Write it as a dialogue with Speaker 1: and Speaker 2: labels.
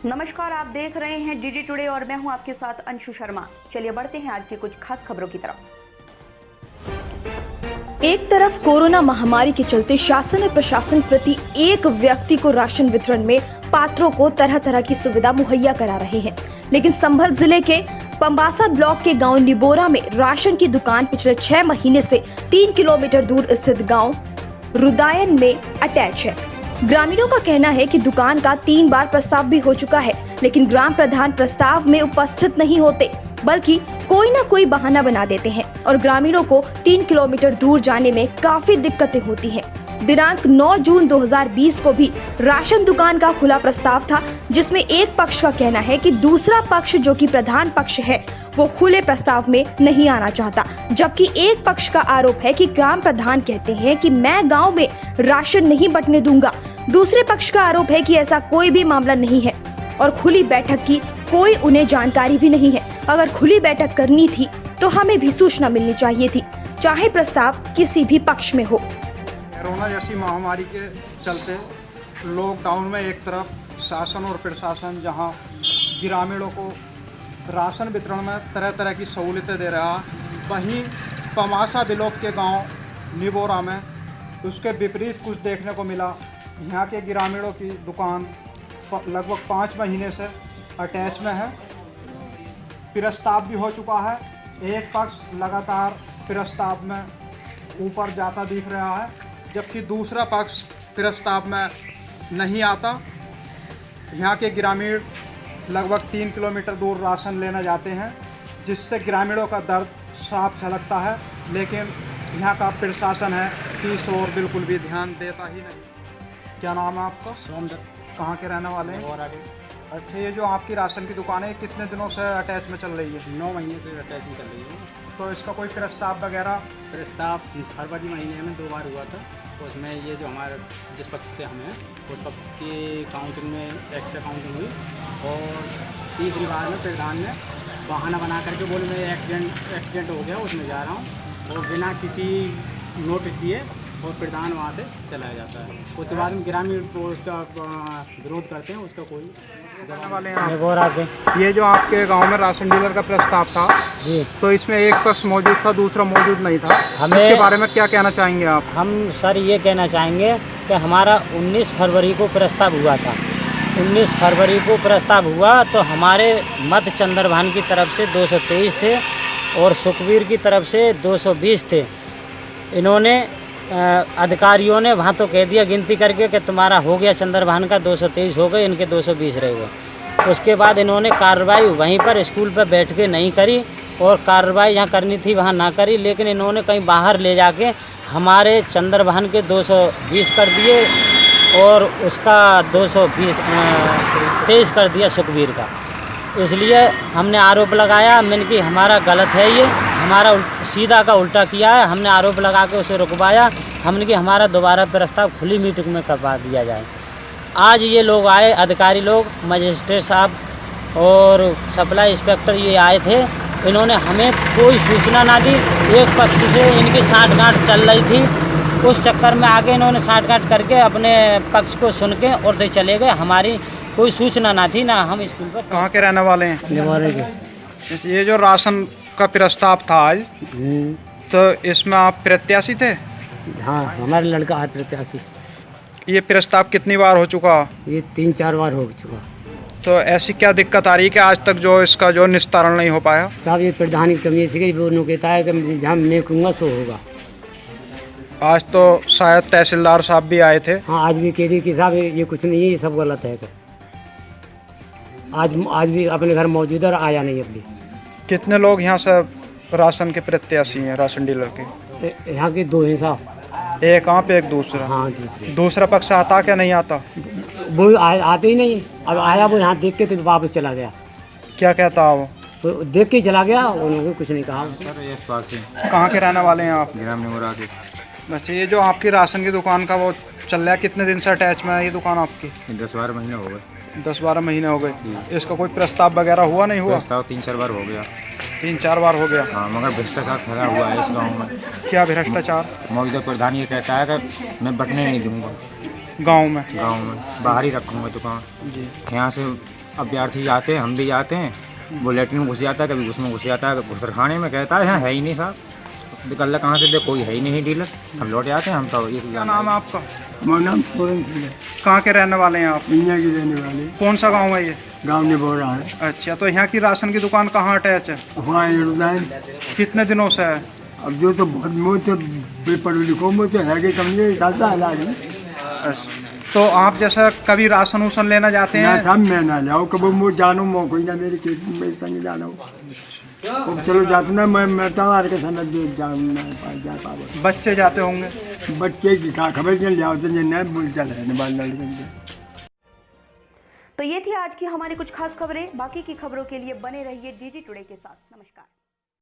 Speaker 1: नमस्कार, आप देख रहे हैं डीडी टुडे और मैं हूं आपके साथ अंशु शर्मा। चलिए बढ़ते हैं आज की कुछ खास खबरों की तरफ।
Speaker 2: एक तरफ कोरोना महामारी के चलते शासन और प्रशासन प्रति एक व्यक्ति को राशन वितरण में पात्रों को तरह तरह की सुविधा मुहैया करा रहे हैं, लेकिन संभल जिले के पंबासा ब्लॉक के गांव निबोरा में राशन की दुकान पिछले 6 महीने से 3 किलोमीटर दूर स्थित गांव रुदायन में अटैच है। ग्रामीणों का कहना है कि दुकान का 3 बार प्रस्ताव भी हो चुका है, लेकिन ग्राम प्रधान प्रस्ताव में उपस्थित नहीं होते, बल्कि कोई न कोई बहाना बना देते हैं और ग्रामीणों को 3 किलोमीटर दूर जाने में काफी दिक्कतें होती हैं। दिनांक 9 जून 2020 को भी राशन दुकान का खुला प्रस्ताव था, जिसमें एक पक्ष का कहना है कि दूसरा पक्ष जो कि प्रधान पक्ष है वो खुले प्रस्ताव में नहीं आना चाहता, जबकि एक पक्ष का आरोप है कि ग्राम प्रधान कहते हैं कि मैं गांव में राशन नहीं बंटने दूंगा। दूसरे पक्ष का आरोप है कि ऐसा कोई भी मामला नहीं है और खुली बैठक की कोई उन्हें जानकारी भी नहीं है। अगर खुली बैठक करनी थी तो हमें भी सूचना मिलनी चाहिए थी, चाहे प्रस्ताव किसी भी पक्ष में हो।
Speaker 3: कोरोना जैसी महामारी के चलते लॉकडाउन में एक तरफ शासन और प्रशासन जहां ग्रामीणों को राशन वितरण में तरह तरह की सहूलतें दे रहा, वहीं पमासा ब्लॉक के गांव निबोरा में उसके विपरीत कुछ देखने को मिला। यहाँ के ग्रामीणों की दुकान लगभग 5 महीने से अटैच में है। प्रस्ताव भी हो चुका है, एक पक्ष लगातार प्रस्ताव में ऊपर जाता दिख रहा है, जबकि दूसरा पक्ष प्रस्ताव में नहीं आता। यहाँ के ग्रामीण लगभग 3 किलोमीटर दूर राशन लेने जाते हैं, जिससे ग्रामीणों का दर्द साफ झलकता है, लेकिन यहाँ का प्रशासन है कि इस ओर बिल्कुल भी ध्यान देता ही नहीं। क्या नाम है आपका?
Speaker 4: सोमदत्त।
Speaker 3: कहाँ के रहने वाले हैं?
Speaker 4: और आगे
Speaker 3: अच्छा, ये जो आपकी राशन की दुकान है कितने दिनों से अटैच में चल रही है?
Speaker 4: 9 महीने से अटैच में चल रही है।
Speaker 3: तो इसका कोई प्रस्ताव वगैरह?
Speaker 4: प्रस्ताव फरवरी महीने में 2 बार हुआ था, तो उसमें ये जो हमारे जिस पक्ष से हमें उस पक्ष की काउंटिंग में एक्स्ट्रा काउंटिंग हुई, और तीसरी बार में प्रधान ने बहाना बना करके बोले मैं एक्सीडेंट हो गया उसमें जा रहा हूँ, और बिना किसी नोटिस दिए और प्रधान वहाँ से चलाया जाता है। उसके बाद में ग्रामीण को उसका विरोध करते हैं, उसका कोई
Speaker 3: जवाब वाले हैं आप। ये जो आपके गांव में राशन डीलर का प्रस्ताव था
Speaker 5: जी,
Speaker 3: तो इसमें एक पक्ष मौजूद था, दूसरा मौजूद नहीं था।
Speaker 5: हमें
Speaker 3: इसके बारे में क्या कहना चाहेंगे आप?
Speaker 5: हम सर ये कहना चाहेंगे कि हमारा 19 फरवरी को प्रस्ताव हुआ था। 19 फरवरी को प्रस्ताव हुआ तो हमारे मत चंद्रभान की तरफ से 223 थे और सुखबीर की तरफ से 220 थे। इन्होंने अधिकारियों ने वहाँ तो कह दिया गिनती करके कि तुम्हारा हो गया चंद्रभान का 223 हो गए, इनके 220 रह गए। उसके बाद इन्होंने कार्रवाई वहीं पर स्कूल पर बैठ के नहीं करी, और कार्रवाई जहाँ करनी थी वहाँ ना करी, लेकिन इन्होंने कहीं बाहर ले जाके हमारे चंद्रभान के 220 कर दिए और उसका 223 कर दिया सुखबीर का। इसलिए हमने आरोप लगाया, मैंने कि हमारा गलत है, ये हमारा सीधा का उल्टा किया है। हमने आरोप लगा के उसे रुकवाया, हमने कि हमारा दोबारा प्रस्ताव खुली मीटिंग में करवा दिया जाए। आज ये लोग आए, अधिकारी लोग, मजिस्ट्रेट साहब और सप्लाई इंस्पेक्टर ये आए थे, इन्होंने हमें कोई सूचना ना दी। एक पक्ष से इनकी साठगांठ चल रही थी, उस चक्कर में आके इन्होंने साठगांठ करके अपने पक्ष को सुन के और दे चले गए। हमारी कोई सूचना ना थी, ना हम स्कूल पर।
Speaker 3: कहाँ के रहने वाले हैं?
Speaker 5: निवारे के।
Speaker 3: ये जो राशन का प्रस्ताव था आज, तो इसमें आप प्रत्याशी थे?
Speaker 5: हाँ, हमारे लड़का है प्रत्याशी।
Speaker 3: ये प्रस्ताव कितनी बार हो चुका?
Speaker 5: ये 3-4 बार हो चुका।
Speaker 3: तो ऐसी क्या दिक्कत आ रही है कि आज तक जो इसका जो निस्तारण नहीं हो पाया?
Speaker 5: साहब ये प्रधान की कमी है, वो कहता है कि जहाँ मैं कहूँगा सो होगा।
Speaker 3: आज तो शायद तहसीलदार साहब भी आए थे।
Speaker 5: हाँ, आज भी कह दी कि साहब ये कुछ नहीं है, ये सब गलत है। आज भी अपने घर मौजूद है और आया नहीं अभी।
Speaker 3: कितने लोग यहाँ से राशन के प्रत्याशी हैं, राशन डीलर के?
Speaker 5: यहाँ के 2 हैं साहब।
Speaker 3: एक आप एक दूसरा?
Speaker 5: हाँ,
Speaker 3: दूसरा पक्ष आता क्या नहीं आता?
Speaker 5: वो आते ही नहीं। अब आया वो यहाँ देख के तो वापस चला गया।
Speaker 3: क्या कहता है वो?
Speaker 5: तो देख के चला गया, उन्होंने कुछ नहीं कहा।
Speaker 4: सर ये इस बात से
Speaker 3: कहाँ के रहने वाले हैं आप?
Speaker 4: ग्राम निबोरा के।
Speaker 3: अच्छा, ये जो आपकी राशन की दुकान का वो चल रहा है, कितने दिन से अटैच में है ये दुकान आपकी?
Speaker 4: 10-12 महीने हो गए।
Speaker 3: 10-12 महीने हो गए। इसका कोई प्रस्ताव वगैरह हुआ नहीं हुआ?
Speaker 4: प्रस्ताव 3-4 बार हो गया।
Speaker 3: 3-4 बार हो गया।
Speaker 4: हाँ, मगर भ्रष्टाचार फैला हुआ है इस गांव में।
Speaker 3: क्या भ्रष्टाचार?
Speaker 4: मौजूदा प्रधान ये कहता है कि मैं बटने नहीं दूंगा
Speaker 3: गांव में
Speaker 4: बाहर ही रखूँगा दुकान।
Speaker 3: जी।
Speaker 4: यहाँ से
Speaker 6: अभ्यर्थी जाते हैं, हम भी जाते हैं, वो लेटरिन में घुस जाता है, कभी उसमें घुस जाता है, घुसरखाने में कहता है यहाँ है ही नहीं साहब, निकल कहाँ से दे, कोई है ही नहीं डीलर, हम लौट जाते हैं। हम तो
Speaker 3: क्या नाम है आपका?
Speaker 7: हमारा नाम सोरेन सिंह है।
Speaker 3: कहाँ के रहने वाले हैं आप?
Speaker 7: इंडिया की रहने वाले।
Speaker 3: कौन सा गांव है ये?
Speaker 7: गांव में बोल रहा है।
Speaker 3: अच्छा, तो यहाँ की राशन की दुकान कहाँ अटैच है?
Speaker 7: वहाँ योगदान
Speaker 3: कितने दिनों से है?
Speaker 7: अब जो तो बहुत मुझ पढ़ो लिखो मुझ है कि कमरे साथ हालात
Speaker 3: अच्छा, तो आप जैसा कभी राशन उसन लेना जाते
Speaker 7: ना
Speaker 3: हैं?
Speaker 7: सब मैं ना जाओ कब मुझ जानो मो कोई ना मेरे खेत में संग जानो अब चलो जाते ना मैं तवार के समय जाना जा पाओ।
Speaker 3: बच्चे जाते होंगे?
Speaker 7: बच्चे की का खबर चल जाओ तो न बोल चल रहे बाल
Speaker 1: तो ये थी आज की हमारी कुछ खास खबरें। बाकी की खबरों के लिए बने रहिए DD टुडे के साथ। नमस्कार।